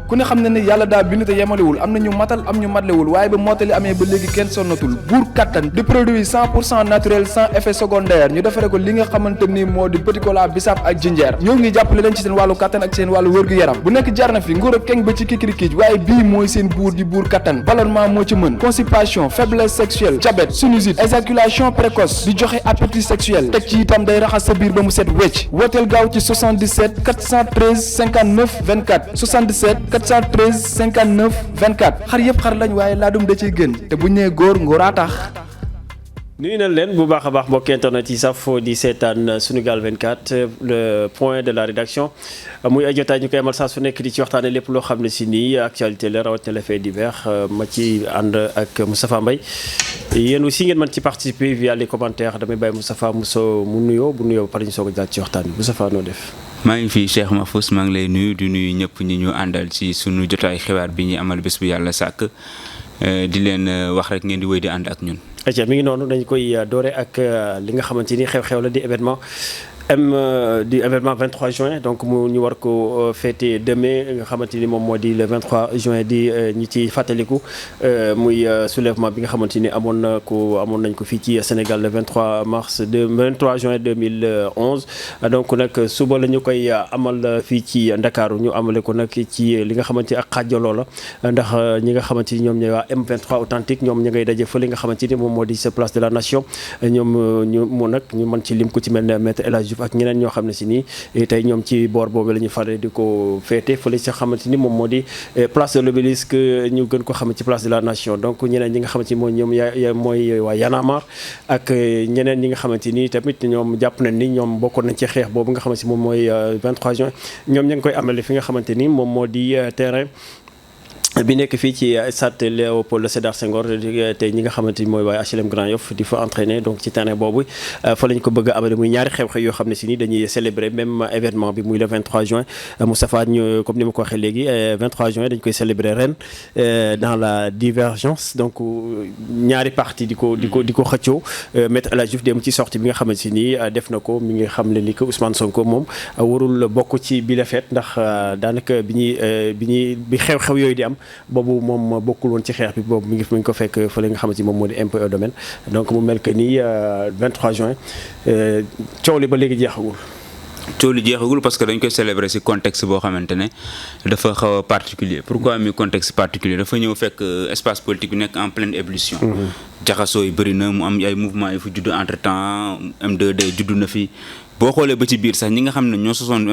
ku ne xam ne ne yàlla daa bind te yemalewul am na ñu matal am ñu matlewul waaye ba mottali amee ba léegi kenn sonnatul buur kattan di produit 100% naturel sans effet secondaire ñu defare ko li nga xamante ni moo di petit cola bisaab ak jinjeer ñoo ngi jàppale leen ci seen wàllu kattan ak seen wàllu wërgu-yaram bu nekk jarna fi nguur ak keng ba ci kikirikiij waaye bii mooy seen buur di buur kattan ballonnement moo ci mën constipation faiblesse sexuelle diabète sinusite éjaculation précoce di joxe appétit sexuel teg ci itam day raxas sa biir ba mu set wecc wooteel gaaw ci 77 413 59 24 77 413 59 24 xar yëpp xar lañ waaye laadum da ciy gën te bu ñu nee góor ngóoraa tax. nuyu nañ leen bu baax a baax mbokki internet yi safo di seetaan Sunugal 24 le point de la rédaction muy ay jotaay ñu koy amal saa su nekk di ci waxtaane lépp loo xam ne si nii actualité la rawatina les faits divers ma ci ànd ak Moustapha Mbaye yéen aussi ngeen mën ci participer via les commentaires damay bàyyi Moustapha mu nuyoo bu nuyoo ba pare ñu soog a jàll ci waxtaan bi Moustapha noo def. maa ngi fi Cheikh Mahfous maa ngi lay nuyu di nuyu ñëpp ñi ñu àndal ci sunu jotaay xibaar bi ñuy amal bés bu yàlla sàkk di leen wax rek ngeen di wéy di ànd ak ñun. aca mi ngi noonu dañ koy doore ak li nga xamante ni xew-xew la di événement du événement 23 juin donc mu ñu war ko fêter demain nga xamante ni moom moo di le 23 juin di ñi ci fàttaliku muy soulèvement bi nga xamante ni amoon nañ ko fii ci Sénégal le 23 juin 2011 donc nag suba la ñu koy amal fii ci Ndakaaru ñu amale ko nag ci li nga xamante ni ak xaajaloo la ndax ñi nga xamante ni ñoom ñooy waa M23 authentique ñoom ña ngay daje fa li nga xamante ni moom moo di sa place de la nation ñoom ñu mën ci lim ku ci mel ne maître El Hadji ak ñeneen ñoo xam ne si nii tey ñoom ci boor boobu la ñu faree di ko féete fële si xamante ni moom moo di place de l'Obélisque ñu gën ko xam ci place de la nation donc ñeneen ñi nga xamante ni mooy ñoom mooy waa Y'en a marre ak ñeneen ñi nga xamante ni tamit ñoom jàpp nañ ni ñoom bokkoon nañ ci xeex boobu nga xamante ni moom mooy 23 juin ñoom ña ngi koy amale fi nga xamante ni moom moo di terrain bi nekk fii ci stade Léopold Sédar Senghor tey ñi nga xamante ni mooy waaye HLM Grand Yoff di fa entraîner donc ci terrain boobu fa lañ ko bëgg a amale muy ñaari xew-xew yoo xam ne si ni dañuy célébrer même événement bi muy le 23 juin Moustapha ñu comme ni ma ko waxee léegi 23 juin dañ koy célébrer ren dans la divergence donc ñaari parti di ko xëccoo Maître El Hadji Diouf dem ci sortie bi nga xamante si ni def na ko mi ngi xam le ni que Ousmane Sonko moom warul bokk ci bi la fête ndax daanaka bi xew-xew yooyu di am boobu moom bokkul woon ci xeex bi boobu mi ngi ko fekk fële nga xamante ni moom moo di impôt et domaine donc mu mel que ni 23 juin coow li ba léegi jeexagul. coow li jeexagul parce que dañ koy célébrer ci contexte boo xamante ne dafa xaw a particulier pourquoi mi contexte particulier dafa ñëw fekk espace politique bi nekk en pleine ébullition. jaxasoo yi bëri na mu am ay mouvement yu fi judd entre temps M2D judd na fi. boo xoolee ba ci biir sax ñi nga xam ne ñoo sosoon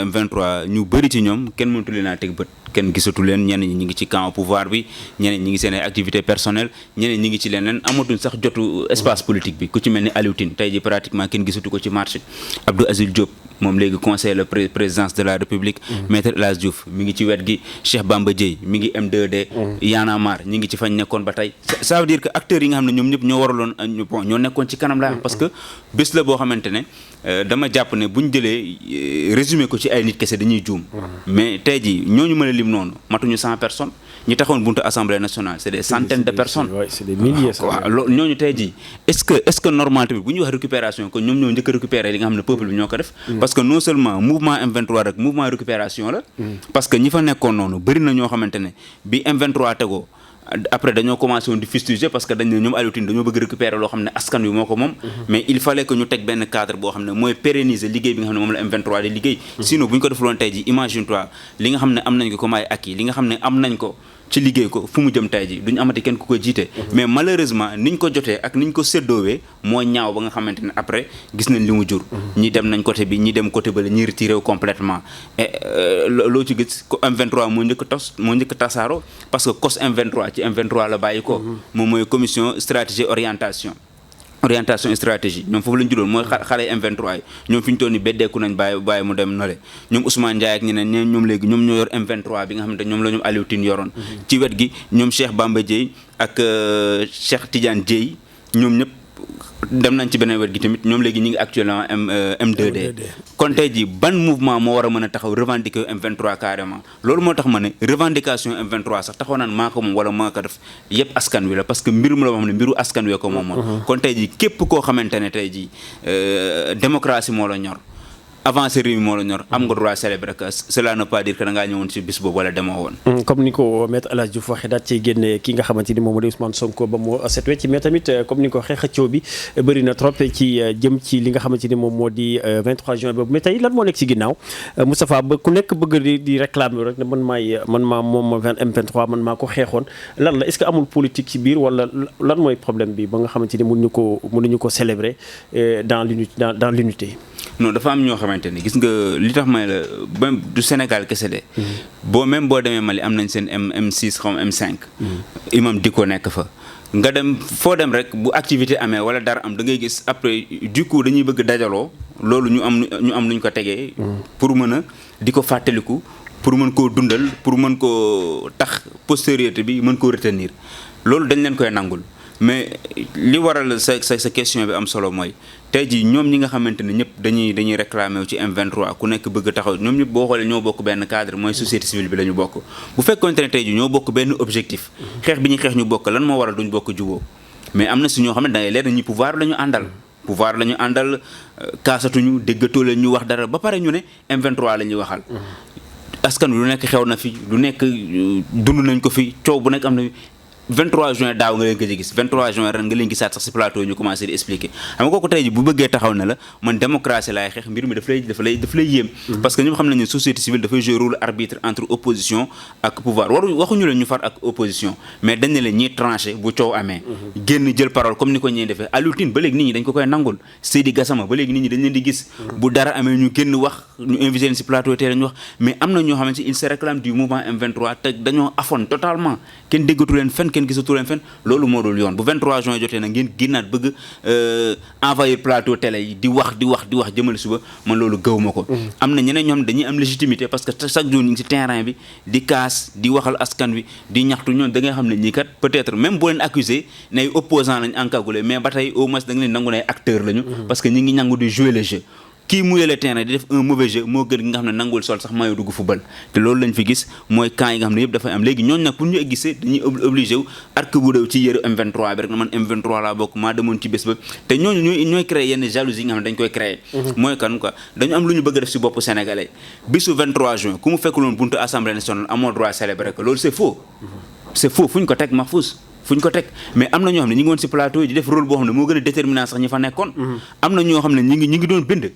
M23 ñu bëri ci ñoom kenn mënatu leen a teg bët kenn gisatu leen ñenn ñi ngi ci camp pouvoir bi ñeneen ñi ngi seen ay activité personnelle ñeneen ñi ngi ci leneen amatuñ sax jotu espace politique bi ku ci mel ni Aliou Tine tey ji pratiquement kenn gisatu ko ci marché Abdou Aziz Diop moom léegi conseiller la présidence de la République Maître El Hadji Diouf mi ngi ci wet gi Cheikh Bamba Dièye mi ngi M2D Y'en a marre ñi ngi ci fañ nekkoon ba tey ça veut dire que acteurs yi nga xam ne ñoom ñëpp ñoo waraloon ñoo nekkoon ci kanam laa parce que bés la boo xamante ne dama jàpp ne bu ñu jëlee résumé ko ci ay nit kese dañuy juum mais tey jii ñooñu mën a lim noonu matuñu 100 personnes ñi taxoon buntu assemblée nationale c'est des centaines de personnes. c'est des milliers. waaw loolu ñooñu tey jii est-ce que normal tamit bu ñuy wax récupération que ñoom ñoo njëkk a récupérer li nga xam ne peuple bi ñoo ko def. parce que non seulement mouvement M23 rek mouvement récupération la. parce que ñi fa nekkoon noonu bëri na ñoo xamante ne bi M23 tegoo. après dañoo commencé woon di fustiger parce que dañ ne ñoom Aliou Tine dañoo bëgg récupérer loo xam ne askan wi moo ko moom mais il fallait que ñu teg benn cadre boo xam ne mooy pérenniser liggéey bi nga xam ne moom la M23 di liggéey sinon bu ñu ko defuloon tey ji imagine toi li nga xam ne am nañ ko comme ay acquis li nga xam ne am nañ ko ci liggéey ko fu mu jëm tey ji duñu amati kenn ku ko jiite mais malheureusement niñ ko jotee ak niñ ko séddoowee moo ñaaw ba nga xamante ne après gis nañ li mu jur ñi dem nañ côté bi ñi dem côté bale ñi retiré wu complètement et loo ci gis M23 moo njëkk tasaaro parce que COS M23 ci M23 la bàyyi ko moom mooy commission stratégie orientation stratégie ñoom foofu lañu judoon mooy xale M23 yi ñoom fi ñu toll ni beddeeku nañ bàyyi mu dem nole ñoom Ousmane Ndiaye ak ñeneen ñoom léegi ñoom ñoo yor M23 bi nga xamante ñoom la ñoom Aliou Tine yoroon ci wet gi ñoom Cheikh Bamba Dièye ak Cheikh Tidiane Dièye ñoom ñëpp dem nañ ci beneen wet gi tamit ñoom léegi ñi ngi actuellement M2D kon tey ji ban mouvement moo war a mën a taxaw revendiquer M23 carrément loolu moo tax ma ne revendication M23 sax taxaw naan maa ko moom wala maa ko def yëpp askan wi la parce que mbirum la boo xam ne mbiru askan wi ko moom kon tey ji képp koo xamante ne tey ji démocratie moo la ñor avancer réew mi moo la ñor am nga droit célébrer que cela ne pas dire que da ngaa ñëwoon ci bis boobu wala demoo woon. comme ni ko maître El Hadj Diouf waxee daal ci génne ki nga xamante ni moom moo di Ousmane Sonko ba mu set wecc mais tamit comme ni ko waxee xëccoo bi bëri na trop ci jëm ci li nga xamante ni moom moo di 23 juin boobu mais tey lan moo nekk ci ginnaaw Moustapha ba ku nekk bëgg di réclamer rek ne man maa moom M23 man maa ko xeexoon lan la est-ce que amul politique ci biir wala lan mooy problème bi ba nga xamante ni mënuñu ko célébrer dans l'unité. non dafa am ñoo xamante ni gis nga li tax may la même du Sénégal kese de. boo demee Mali am nañ seen M6 xaw ma M5. imam Dicko nekk fa. nga dem foo dem rek bu activité amee wala dara am da ngay gis après du coup dañuy bëgg dajaloo loolu ñu am nuñ ko tegee. pour mën a di ko fàttaliku pour mën koo dundal pour mën koo tax postériorité bi mën koo retenir loolu dañ leen koy nangul. mais li waral sa question bi am solo mooy tey jii ñoom ñi nga xamante ne ñëpp dañuy réclamer wu ci M23 ku nekk bëgg taxaw ñoom ñëpp boo xoolee ñoo bokk benn cadre mooy société civile bi la ñu bokk bu fekkoonte ne tey jii ñoo bokk benn objectif xeex bi ñuy xeex ñu bokk lan moo waral duñ bokk juboo mais am na si ñoo xam ne da ngay leer na ñi pouvoir la ñu àndal kaasatuñu déggatoo leen ñu wax dara ba pare ñu ne M23 la ñuy waxal askan wi lu nekk xew na fi lu nekk dund nañ ko fi coow bu nekk am na 23 juin daaw nga leen gëj a gis 23 juin ren nga leen gisaat sax ci plateau yi ñu commencé di expliquer xam nga kooku tey ji bu bëggee taxaw ne la man démocratie laay xeex mbir mi daf lay yéem parce que ñëpp xam nañu ne société civile dafay jouer rôle arbitre entre opposition ak pouvoir waxuñu leen ñu far ak opposition mais dañ ne leen ñiy tranché bu coow amee génn jël parole comme ni ko ñee defee Alioune Tine ba léegi nit ñi dañ ko koy nangul Seydi Gassama ba léegi nit ñi dañ leen di gis bu dara amee ñu génn wax ñu invité leen ci plateau tey lañu wax mais am na ñoo xamante il se réclame du mouvement M23 te dañoo afoon totalement kenn déggatu leen fenn kenn gisatu leen fenn loolu moo dul yoon bu 23 juin jotee nag ngeen génnaat bëgg envoyer plateau télé yi di wax jëmale suba man loolu gëw ma ko am na ñeneen ñoo xam ne dañuy am légitimité parce que chaque jour ñu ngi ci terrain bi di kaas di waxal askan wi di ñaxtu ñoon da ngay xam ne ñii kat peut-être même boo leen accusé nay opposant lañ encagoulé mais ba tey au moins da nga leen nangu ne acteur lañu parce que ñi ngi nangu di jouer le jeu kii muyee le terrain di def un mauvais jeu moo gën nga xam ne nangul sol sax mayo dugg football te loolu lañ fi gis mooy camp yi nga xam ne yëpp dafay am léegi ñooñu nag pour ñu gisee dañuy obligé wu arc bu déw ci yëru M23 bi rek na man M23 laa bokk maa demoon ci bés ba te ñooñu ñooy créer yenn jalousie yi nga xam ne dañ koy créer mooy kan quoi dañu am lu ñu bëgg a def si bopp sénégalais bisu 23 juin ku mu fekkuloon buntu assemblée nationale amoo droit célébrer ko loolu c'est faux fu ñu ko teg Mahfouz fu ñu ko teg mais am na ñoo xam ne ñi ngi woon si plateau yi di def rôle boo xam ne moo gën a déterminant sax ñi fa nekkoon am na ñoo xam ne ñi ngi doon bind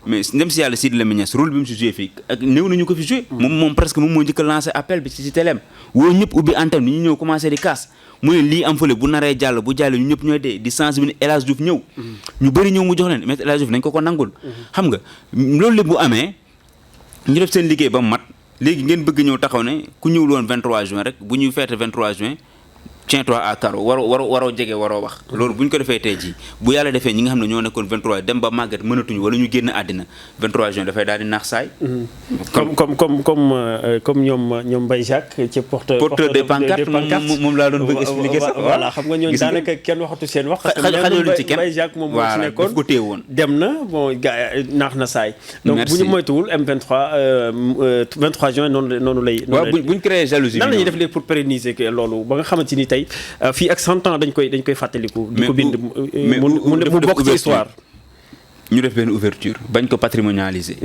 mais ndem si yàlla Sidy Lamine Niass rôle bi mu si joué fii ak néew nañu ko fi joué moom presque moom moo njëkk a lancé appel bi ci téléem woo ñëpp ubbi antenne ni ñu ñëw commencé di kaas mu ne lii am fële bu naree jàll bu jàll ñu ñëpp ñooy dee di sensibiliser El Hadj Diouf ñëw ñu bëri ñëw mu jox leen mais El Hadj Diouf nañ ko nangul xam nga loolu lépp bu amee ñu def seen liggéey ba mu mat léegi ngeen bëgg ñëw taxaw ne ku ñëwul woon 23 juin rek bu ñuy feete 23 juin tiens-toi à carreau waroo jege waroo wax loolu bu ñu ko defee tey jii bu yàlla defee ñi nga xam ne ñoo nekkoon 23 dem ba màggat mënatuñu wala ñu génn àddina 23 juin dafay daal di naax saay comme ñoom Mbaye Jacques ci porteur des pancartes moom laa doon bëgg expliquer sax voilà xam nga ñooñu daanaka kenn waxatu seen wax xajaluñ ci kenn Mbaye Jacques moom moo ci nekkoon daf ko téye woon dem na bon naax na saay donc bu ñu moytuwul M23 23 juin noonu lay waaw buñ créé jalousie nan la ñuy def léegi pour pérenniser loolu ba nga xamante ni tey fii ak 100 ans dañ koy fàttaliku. di ko bind mu bokk ci histoire. ñu def benn ouverture bañ ko patrimonialiser.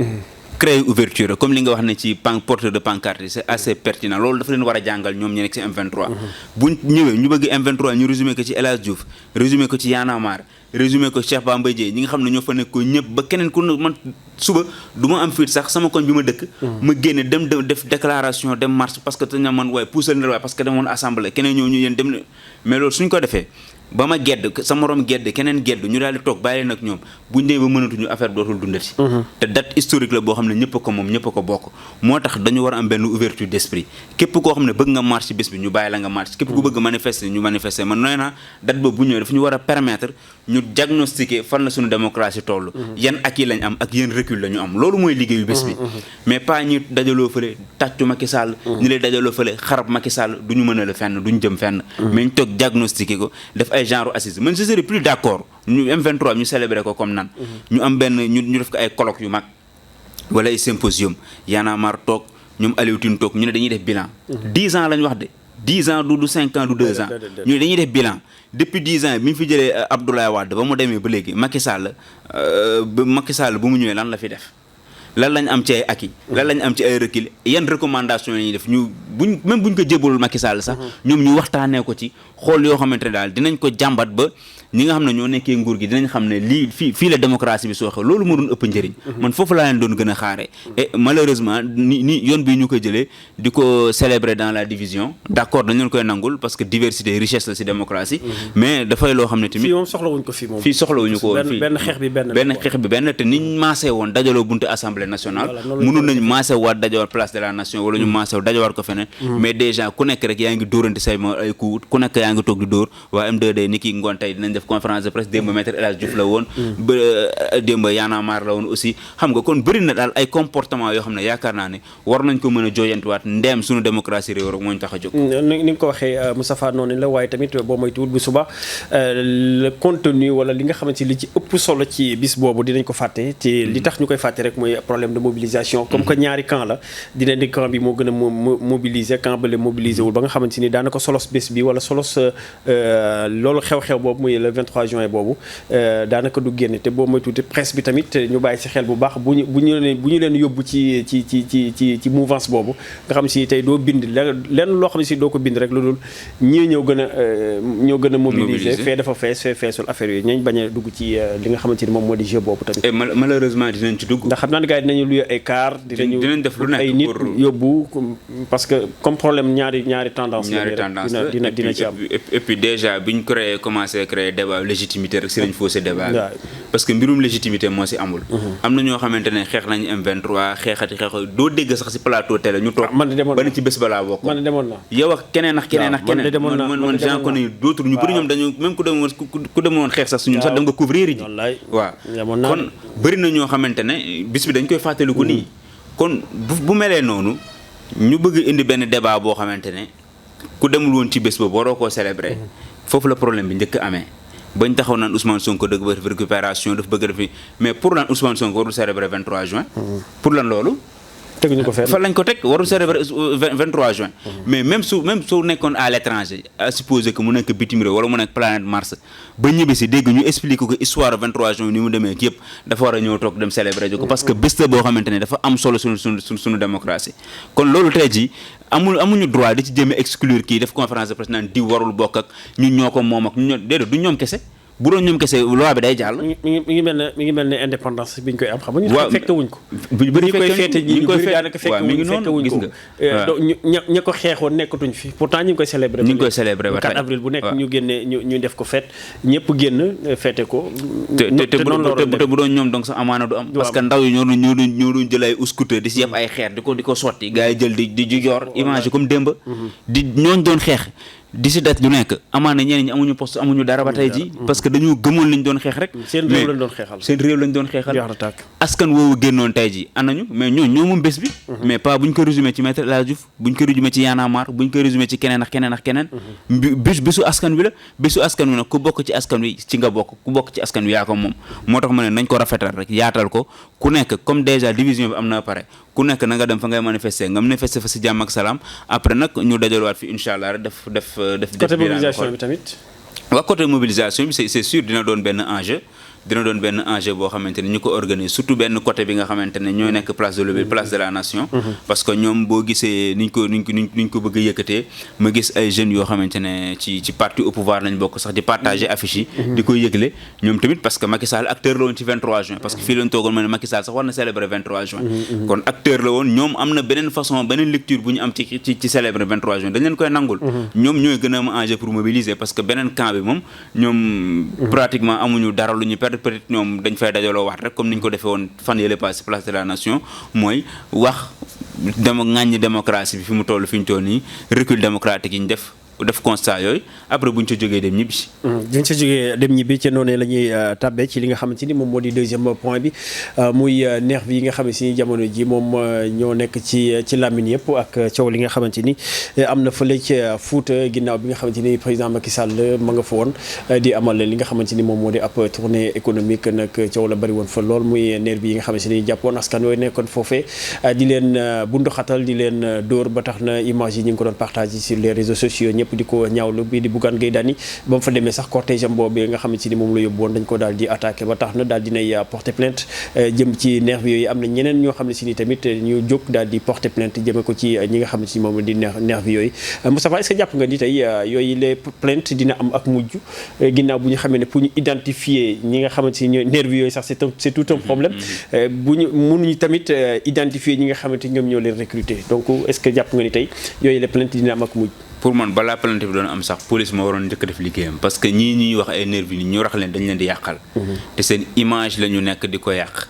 créer ouverture comme li nga wax ne ci porteur de pancarte c'est assez pertinent loolu dafa leen war a jàngal ñoom ñu nekk ci M23. buñ ñëwee ñu bëgg M23 ñu résumé ko ci El Hadj Diouf résumé ko ci Y'en a marre résumé ko Cheikh Bamba Dièye ñi nga xam ne ñoo fa nekk ko ñëpp ba keneen ku ne man suba du ma am fit sax sama koñ bi ma dëkk. ma génne dem def déclaration dem marche parce que te ñu man waaye puusal na waaye parce que demoon assemblée keneen ñëw ñu yéen dem mais loolu suñ ko defee. ba ma gedd sa morom gedd keneen gedd ñu daal di toog bàyyi leen ak ñoom buñ demee ba mënatuñu affaire dootul dundati te date historique la boo xam ne ñëpp a ko moom ñëpp a ko bokk moo tax dañu war a am benn ouverture d'esprit képp koo xam ne bëgg nga marche ci bés bi ñu bàyyi la nga marche képp ku bëgg manifester ñu manifester man nooy naa date boobu bu ñëwee dafa ñu war a permettre ñu diagnostiquer fan la suñu démocratie toll yan acquis lañ am ak yan recul la ñu am loolu mooy liggéeyu bés bi mais pas ñi dajaloo fële tàccu Macky Sall ñu lay dajaloo fële xarab Macky Sall duñu mën a la fenn duñu jëm fenn mais ñu toog diagnostiquer ko def ay genre assise man je serais plus d'accord ñu M23 ñu célébrer ko comme nan ñu am benn ñu def ko ay colloque yu mag wala ay symposium Y'en a marre toog ñoom Alioune Tine toog ñu ne dañuy def bilan 10 ans lañ wax de 10 ans du 5 ans du 2 ans ñu ne dañuy def bilan depuis 10 ans bi ñu fi jëlee Abdoulaye Wade ba mu demee ba léegi Macky Sall bu mu ñëwee lan la fi def lan lañ am ci ay acquis lan lañ am ci ay recul yan recommandation yi ñuy def ñu buñ ko jébalul Macky Sall sax ñoom ñu waxtaanee ko ci xool yoo xamante ne daal dinañ ko jàmbat ba ñi nga xam ne ñoo nekkee nguur gi dinañ xam ne lii fii la démocratie bi soo xew loolu moo doon ëpp njëriñ man foofu laa leen doon gën a xaare et malheureusement ni yoon bi ñu ko jëlee di ko célébrer dans la division d'accord dañ leen koy nangul parce que diversité richesse la ci démocratie mais dafay loo xam ne tamit fii moom soxlawuñ ko fii moom fii soxlawuñu ko woon fii benn xeex bi benn te niñ maasee woon dajaloo buntu assemblée nationale mënul nañ maasee waat dajawaat place de la nation wala ñu maasee dajawaat ko feneen mais déjà ku nekk rek yaa ngi dóorante say ma ay coup ku nekk yaa ngi toog di dóor waa M2D ni ki ngoon tey dinañ def conférence de presse démb maître El Hadj Diouf la woon ba démb Y'en a marre la woon aussi xam nga kon bëri na daal ay comportement yoo xam ne yaakaar naa ne war nañ ko mën a jooyantuwaat ndeem suñu démocratie réew rek moo ñu tax a jóg ni nga ko waxee Moustapha noonu la waaye tamit boo moytuwul bu suba le contenu wala li nga xamante li ci ëpp solo ci bis boobu dinañ ko fàtte te li tax ñu koy fàtte rek mooy problème de mobilisation comme que ñaari camp la dina di camp bi moo gën a mobiliser camp ba le mobiliser wul ba nga xamante ni daanaka solos bés bi wala solos loolu xew-xew boobu muy le 23 juin boobu daanaka du génn te boo moytuwul te presse bi tamit ñu bàyyi ci xel bu baax bu ñu leen yóbbu ci mouvance boobu nga xam si tey doo bind lenn loo xam ne si doo ko bind rek lu dul ñii ñoo gën a mobiliser fee dafa feesul affaire yi ñañ bañ a dugg ci li nga xamante ni moom moo di jeu boobu tamit. et malheureusement dinañ ci dugg. ndax xam naa ne gars yi dinañu luye ay car dinañ def lu nekk ay nit yóbbu parce que comme problème ñaari tendance dina ci am. et puis déjà biñ commencé créer débat légitimité rek si lañ faussé débat bi parce que mbirum légitimité moo si amul. am na ñoo xamante ne xeex nañu M23 xeexati doo dégg sax si plateau télé ñu toog. ba ne ci bés balaa bokk. man demoon naa yow ak keneen ak keneen man j'en connais d'autres ñu bëri ñoom dañu même ku demoon xeex sax suñu sax dem nga couvrir ji waaw kon bëri na ñoo xamante ne bis bi dañ koy fàttaliku nii kon bu melee noonu ñu bëgg indi benn débat boo xamante ne ku demul woon ci bés boobu waroo koo célébrer foofu la problème bi njëkk amee bañ taxaw naan Ousmane Sonko dëgg ba def récupération daf bëgg def mais pour lan Ousmane Sonko warul célébrer 23 juin pour lan loolu teguñu ko fenn fan lañ ko teg warul célébrer 23 juin mais même su nekkoon à l'étranger à supposer que mu nekk bitim réew wala mu nekk planète Mars ba ñibbi si dégg ñu expliquer ko histoire 23 juin ni mu demee ak yëpp dafa war a ñëw toog dem célébrer ko parce que bés la boo xamante ne dafa am solo suñu démocratie kon loolu tey jii amuñu droit di ci jëme exclure kii def conférence de presse naan di warul bokk ak ñun ñoo ko moom ak ñun déedéet du ñoom kese bu doon ñoom kese loi bi day jàll. mi ngi mel ne indépendance bi ñu koy am xam nga. waaw fekke wuñ ko. bu bëri fekke ñu koy daanaka fekke wuñ gis nga. ña ko xeexoon nekkatuñ fi pourtant ñu ngi koy célébrer. ñu ngi koy célébrer ba tey 4 avril bu nekk ñu génne ñu def ko fête ñëpp génn fête ko. te bu doon ñoom donc sax amaana du am. parce que ndaw yi ñoo doon jël ay scooter di si yëpp ay xeer di ko sotti gars yi jël di yor image comme démb. di ñooñ doon xeex. di si dat du nekk amaana ñeneen ñi amuñu poste amuñu dara ba tey ji parce que dañoo gëmoon liñ doon xeex rek seen réew lañ doon xeexal askan woowu génnoon tey ji anañu mais ñoo moom bés bi mais pas buñ ko résumé ci maître El Hadj Diouf buñ ko résumé ci Y'en a marre buñ ko résumé ci keneen ak keneen bésu askan wi la bésu askan wi nag ku bokk ci askan wi ci nga bokk ku bokk ci askan wi yaa ko moom moo tax ma ne nañ ko rafetal rek yaatal ko ku nekk comme déjà division bi am na pare ku nekk na nga dem fa ngay manifester fa si jàmm ak salaam après nag ñu dajalwaat fi incha allah def côté mobilisation bi tamit. waaw côté mobilisation bi c'est sûr dina doon benn enjeu boo xamante ne ñu ko organiser surtout benn côté bi nga xamante ne ñooy nekk place de la nation. parce que ñoom boo gisee niñ ko bëgg a yëkkatee ma gis ay jeunes yoo xamante ne ci parti au pouvoir lañ bokk sax di partager affiche yi. di koy yëgle ñoom tamit parce que Macky Sall acteur la woon ci 23 juin. parce que fii lañ toogoon ma ne Macky Sall sax war na célébrer 23 juin. kon acteur la woon ñoom am na beneen lecture bu ñu am ci célébrer 23 juin dañ leen koy nangul. ñoom ñooy gën a am enjeu pour mobiliser parce que beneen camp bi moom ñoom pratiquement amuñu dara lu ñu perdre peut-être ñoom dañ fay dajaloo waat rek comme ni ñu ko defee woon fan yële passé place de la nation mooy wax ŋàññi démocratie bi fi mu toll nii recul démocratique yi ñu def constat yooyu après bu ñu ca jógee dem ñibbi si. bu ñu ca jógee dem ñibbi ca noonu la ñuy tàbbee ci li nga xamante ni moom moo di deuxième point bi muy nervi yi nga xamante ni jamono ji moom ñoo nekk ci làmmiñ yëpp ak coow li nga xamante ni am na fële ca Fuuta ginnaaw bi nga xamante ni président Macky Sall ma nga fa woon di amal li nga xamante ni moom moo di ab tournée économique nag coow la bari woon fa lool muy nervi yi nga xamante ni jàppoon askan yooyu nekkoon foofee di leen bunduxatal di leen dóor ba tax na image yi ñu ngi ko doon partagé sur les réseaux sociaux ñëpp di ko ñaawlu bii di Bougane Gueye Dany ba mu fa demee sax cortège am boobu nga xamante ni moom la yóbbu woon dañ ko daal di attaqué ba tax na daal dinay porter plainte jëm ci nervi yooyu. am na ñeneen ñoo xam ne si ni tamit ñu jóg daal di porter plainte jëme ko ci ñi nga xam ne si moom di nervi yooyu. Moustapha, est-ce que jàpp nga ni tey yooyu les plaintes dina am ak mujj ginnaaw bu ñu xamee ne pour ñu identifier ñi nga xamante ni nervi yooyu sax c'est tout un problème bu ñu mënuñu tamit identifier ñi nga xamante ni ñoom ñoo leen recruter donc est-ce que jàpp nga ni tey yooyu les plaintes dina am ak mujj. pour man balaa plainte bi doon am sax police moo waroon njëkk def liggéeyam parce que ñii ñuy wax ay nervi ñu rax leen dañ leen di yàqal te seen image la ñu nekk di ko yàq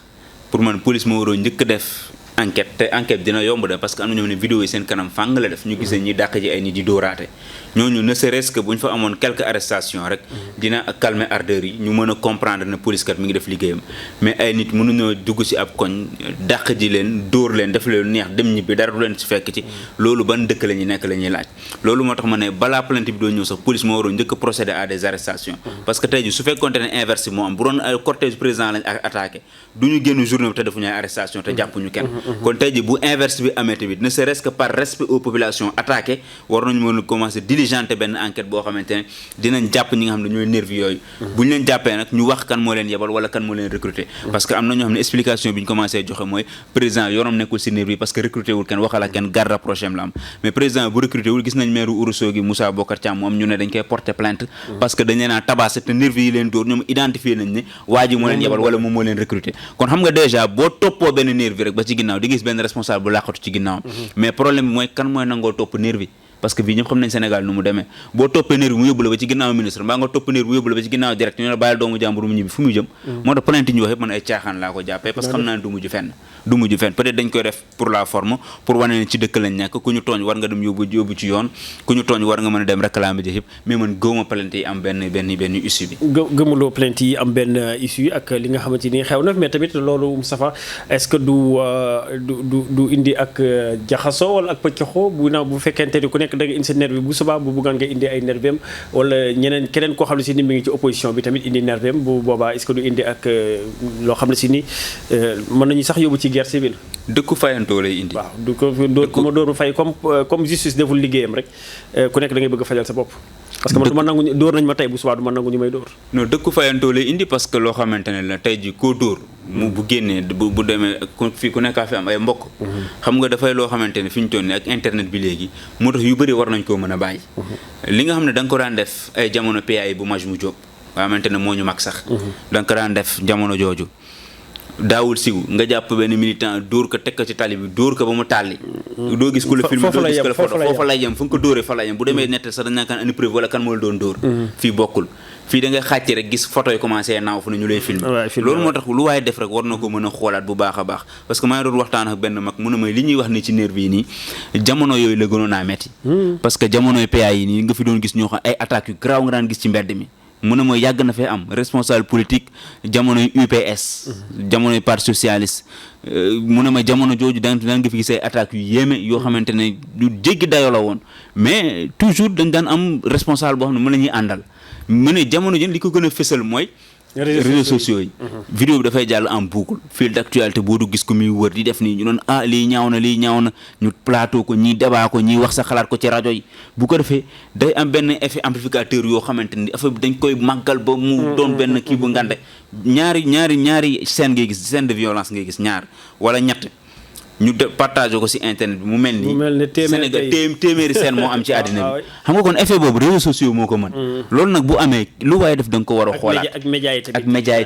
pour man police moo waroon njëkk def enquête te enquête dina yomb de parce que am na ñoom ne vidéo yi seen kanam fàng la def ñu gisee ñi dàq ji ay nit di dóoraate ñooñu ne serait-ce que bu ñu fa amoon quelques arrestations rek dina calmer ardeur yi ñu mën a comprendre ne police kat mi ngi def liggéeyam mais ay nit mënuñoo dugg ci ab koñ dàq ji leen dóor leen def leen neex dem ñibbi dara du leen ci fekk ci loolu ban dëkk la ñuy nekk la ñuy laaj loolu moo tax ma ne balaa plainte bi doo ñëw sax police moo waroon njëkk a procéder à des arrestations parce que tey ji su fekkoonte ne inverse moo am bu doon ay cortège président lañ attaqué du ñu génn journée bi te defuñu ay arrestation te jàppuñu kenn kon tey ji bu inverse bi amee tamit ne serait-ce que par respect aux populations attaquées war nañu mën a commencer diligenter benn enquête boo xamante ne dinañ jàpp ñi nga xam ne ñooy nervi yooyu bu ñu leen jàppee nag ñu wax kan moo leen yebal wala kan moo leen recruter parce que am na ñoo xam ne explication bi ñu commencé joxe mooy président yoonam nekkul ci nervi parce que recruter wul kenn waxal ak kenn garde rapproché la am mais président bu recruter wul gis nañ maire Ourossogui Moussa Bocar Thiam moom ñu ne dañ koy porter plainte parce que dañ leen a tabassé te nervi yi leen dóor ñoom identifié nañ ne waa ji moo leen yebal wala moom moo leen recruter kon xam nga déjà boo toppoo benn nervi rek ba ci ginnaaw di gis benn responsable bu làqatu ci ginnaawam mais problème bi mooy kan mooy nangoo topp nervi parce que bii ñëpp xam nañ Sénégal nu mu demee boo toppee nervi mu yóbbu la ba ci ginnaaw ministre mbaa nga topp nervi mu yóbbu la ba ci ginnaaw direct ñu ne bàyyil doomu jàmbur mu ñibbi fu muy jëm moo tax plainte ñu wax yëpp man ay caaxaan laa ko jàppee parce que xam naa ne du mujj fenn peut-être dañ koy def pour la forme pour wane ne ci dëkk lañ nekk ku ñu tooñ war nga dem yóbbu ci yoon ku ñu tooñ war nga mën a dem réclamer ji yëpp mais man gëwuma plainte yi am benn issue bi gëmuloo plainte yi am benn issue ak li nga xamante ni xew na mais tamit loolu Moustapha est-ce que du indi ak jaxasoo wala ak pëccoxoo bu fekkente ni ku nekk da nga indi sa nervi bu subaa bu buggaan nga indi ay nervem wala keneen koo xam ne si ni mi ngi ci opposition bi tamit indi nervem bu boobaa est-ce que du indi ak loo xam ne si ni mën nañu sax yóbbu ci guerre civile. dëkku fayantoo lay indi. waaw du ko dóor ma fay comme justice deful liggéeyam rek ku nekk da ngay bëgg a fajal sa bopp. parce que man du ma nangu dóor nañ ma tey bu subaa du ma nangu ñu may dóor. non dëkku fayantoo lay indi parce que loo xamante ne la tey ji koo dóor. mu bu génnee bu demee fii ku nekkaa fi am ay mbokk. xam nga dafay loo xamante ne fi ñu toll nii ak internet bi léegi moo tax yu bëri war nañ koo mën a bàyyi. li nga xam ne da nga ko daan def ay jamono PAI bu maj mu jóg nga xamante ne moo ñu mag sax. da nga ko daan def jamono jooju. daawul siw nga jàpp benn militant dóor ko teg ko ci tali bi dóor ko ba mu tàlli doo gis ku la filmé doo gis ku la photo foofa lay yem fu nga ko dóoree fa lay yem bu demee nett sax dañ naan kan ani preuve wala kan moo la doon dóor fii bokkul fii da nga xàcce rek gis photo yi commencé naaw fu ne ñu lay filmé loolu moo tax lu waaye def rek war na ko mën a xoolaat bu baax a baax parce que maa ngi doon waxtaan ak benn mag mu ne may li ñuy wax ni ci nervi yi nii jamono yooyu la gënoon a metti parce que jamonoy PA yi nii nga fi doon gis ñoo xam ay attaques yu garaaw nga daan gis ci mbedd mi mu ne mooy yàgg na fee am responsable politique jamonoy UPS jamonoy parti socialiste mu ne ma jamono jooju daan nga fi gis ay attaques yu yéeme yoo xamante ne du jéggi dayoo la woon mais toujours dañ daan am responsable boo xam ne mën la ñuy àndal mu ne jamono jën li ko gën a fësal mooy réseaux sociaux yi vidéo bi dafay jàll en boucle fil d'actualité boo du gis ko muy wër di def nii ñu doon lii ñaaw na ñu plateau ko ñii débat ko ñii wax sa xalaat ko ci rajo yi bu ko defee day am benn effet amplificateur yoo xamante ni affaire bi dañ koy màggal ba mu doon benn kii bu ngande ñaari scène ngay gis scène de violence ngay gis ñaar wala ñett ñu partagé ko ci internet bi mu mel ni Sénégal téeméeri scène moo am ci àddina bi xam nga kon effet boobu réseaux sociaux moo ko mën loolu nag bu amee lu waaye def da nga ko war a xoolaat ak média yi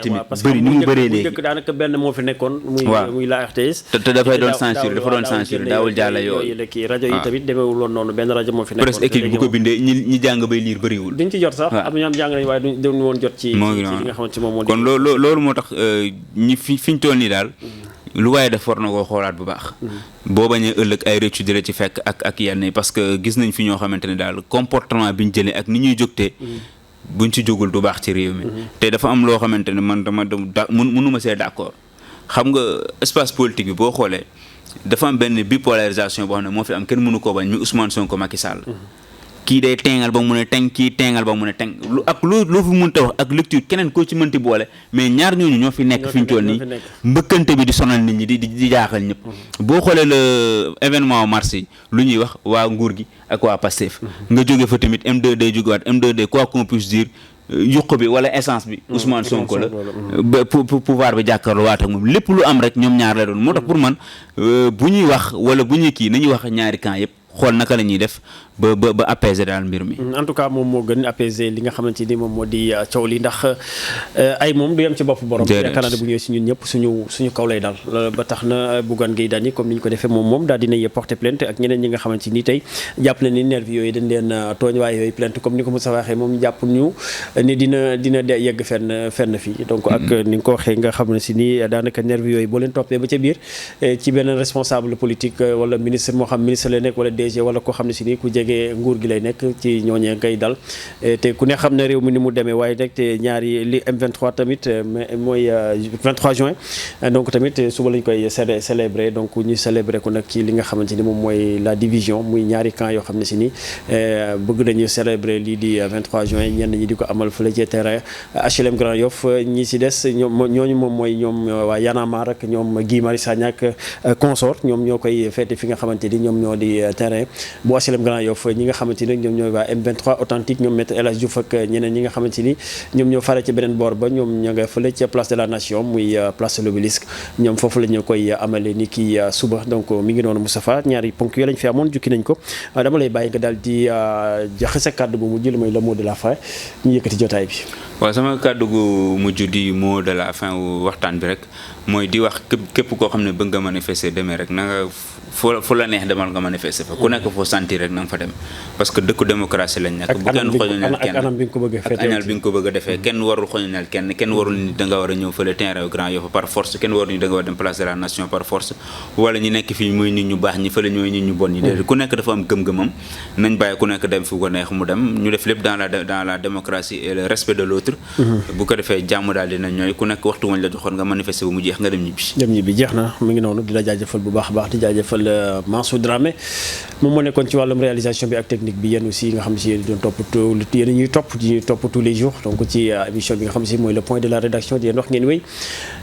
tamit bëri ni mu bëree léegi daanaka benn moo fi nekkoon muy la RTS te dafay doon censure dafa doon censure daawul jàlla yooyu la kii rajo yi tamit demeewul woon noonu benn rajo moo fi nekkoon presque équipe bu ko bindee ñi jàng bay liir bëriwul duñ ci jot sax am ñoo am jàng nañ waaye duñ woon jot ci li nga xamante moom moo kon loolu moo tax ñi fi ñu toll nii daal lu waaye def war na koo xoolaat bu baax boo bañee ëllëg ay rëccu di la ci fekk ak yenn parce que gis nañ fi ñoo xamante ne daal comportement bi ñu jëlee ak ni ñuy jógtee buñ ci jógul du baax ci réew mi te dafa am loo xamante ne man mënuma see d'accord xam nga espace politique bi boo xoolee dafa am benn bipolarisation boo xam ne moo fi am kenn mënu koo bañ mi Ousmane Sonko Macky Sall kii day teengal ba mu ne teng kii teengal ba mu ne teng loo fi mënta wax ak lecture keneen koo ci mënti boole mais ñaar ñooñu ñoo fi nekk fi ñu toll nii mbëkkante bi di sonal nit ñi di jaaxal ñëpp boo xoolee le événement mars yi lu ñuy wax waa nguur gi ak waa Pastef nga jóge fa tamit M2D jógewaat M2D quoi qu'on puisse dire yuq bi wala essence bi Ousmane Sonko la ba pouvoir bi jàkkaarloo waat ak moom lépp lu am rek ñoom ñaar la doon moo tax pour man bu ñuy wax wala bu ñuy kii nañuy wax ñaari camp yëpp xool naka la ñuy def ba apaiser daal mbir mi. en tout cas moom moo gën apaiser li nga xamante ni moom moo di coow li ndax ay moom du yem ci bopp borom. yaakaar naa ne bu ñëwee si ñun ñëpp suñu kaw lay daal ba tax na Bougane Gueye Dany comme ni ñu ko defee moom daal dinay porter plainte ak ñeneen ñi nga xamante ni tey jàpp na ni nervi yooyu dañ leen tooñ waaye yooyu plainte comme ni ko Moussa waxee moom jàpp ñu ni dina yegg fenn fii donc ak ni nga ko waxee nga xam ne si ni daanaka nervi yooyu boo leen toppee ba ca biir ci benn responsable politique wala ministre moo xam ministre lay nekk wala DG wala koo xam ne si ni ku jege nguur gi lay nekk ci ñooñee ngay dal te ku ne xam ne réew mi ni mu demee waaye rek te ñaari li M23 tamit mooy 23 juin donc tamit suba lañ koy célébrer donc ñu célébrer ko nag ci li nga xamante ni moom mooy la division muy ñaari camp yoo xam ne si ni bëgg nañu célébrer lii di 23 juin ñenn ñi di ko amal fële ci terrain HLM Grand Yoff ñi si des ñooñu moom mooy ñoom waa Y'en a marre ak ñoom Guy Marius Sagna ak consort ñoom ñoo koy feete fi nga xamante ni ñoom ñoo di terrain bu HLM Grand Yoff ñi nga xamante ni ñoom ñooy waa M23 authentique ñoom Maître El Hadji Diouf ak ñeneen ñi nga xamante ni ñoom ñoo fare ci beneen boor ba ñoom ñoo nga fële ca place de la nation muy place de l'Obélisque ñoom foofu la ñu koy amale ni ki suba donc mi ngi noonu Moustapha ñaari ponk yoo lañ fi amoon jukki nañ ko dama lay bàyyi nga daal di joxe sa kàddu bu mujj mooy le mot de la fin ñu yëkkati jotaay bi. waaw sama kàddu gu mujj di mot de la fin waxtaan bi rek mooy di wax képp koo xam ne bëgg nga manifester demee rek na nga fu la neex demal nga manifester fa ku nekk foo sentir rek na nga fa dem parce que dëkku démocratie lañ nekk bu kenn xoñoñal kenn ak anam bi nga ko bëgg a defee kenn warul xoñoñal kenn warul ni da nga war a ñëw fële terrain Grand Yoff par force kenn warul ni da nga war a dem place de la nation par force wala ñi nekk fii muy nit ñu baax ñi fële ñooy nit ñu bon ñi déedéet ku nekk dafa am gëm-gëmam nañ bàyyi ku nekk dem fu ko neex mu dem ñu def lépp dans la démocratie et le respect de l'autre bu ko defee jàmm daal dina ñooy ku nekk waxtu wañ la joxoon nga manifester bu mu jeex nga dem ñibbi jeex na mu ngi noonu di la jaajëfal bu baax a baax di jaajëfal Mansour Dramé moom moo nekkoon ci wàllum réalisation bi ak technique bi yéen aussi nga xam si yéen doon topp tous les jours donc ci émission bi nga xam si mooy le point de la rédaction di leen wax ngeen wéy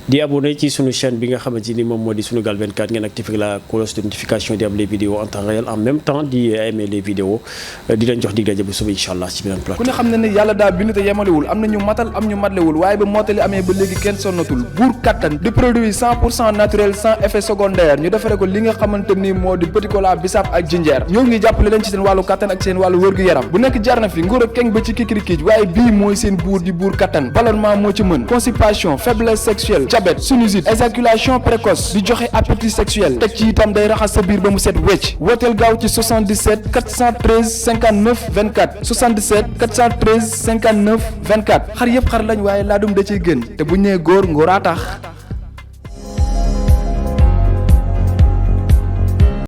di abonné ci sunu chaîne bi nga xamante ni moom moo di Sunugal 24 ngeen activer la cloche de notification di am les vidéos en temps réel en même temps di aimer les vidéos di leen jox dig daje bu suba incha allah ci beneen plateau. ku ne xam na ne yàlla daa bind te yemalewul am na ñu matal am ñu matlewul waaye ba mottali amee ba léegi kenn sonnatul buur kattan di produit 100% naturel sans effet secondaire ñu defare ko li nga xamante ni moo di petit cola bisaab ak jinjeer ñoo ngi jàppale leen ci seen wàllu kattan ak seen wàllu wërgu-yaram bu nekk jar na fi nguur ak keng ba ci kikirikiij waaye bii mooy seen buur di buur kattan ballonnement moo ci mën constipation faiblesse sexuelle diabète sinusite éjaculation précoce di joxe appétit sexuel teg ci itam day raxas sa biir ba mu set wecc wooteel gaaw ci 77 413 59 24 77 413 59 24 xar yëpp xar lañ waaye laadum da ciy gën te bu ñu nee góor ngóoraa tax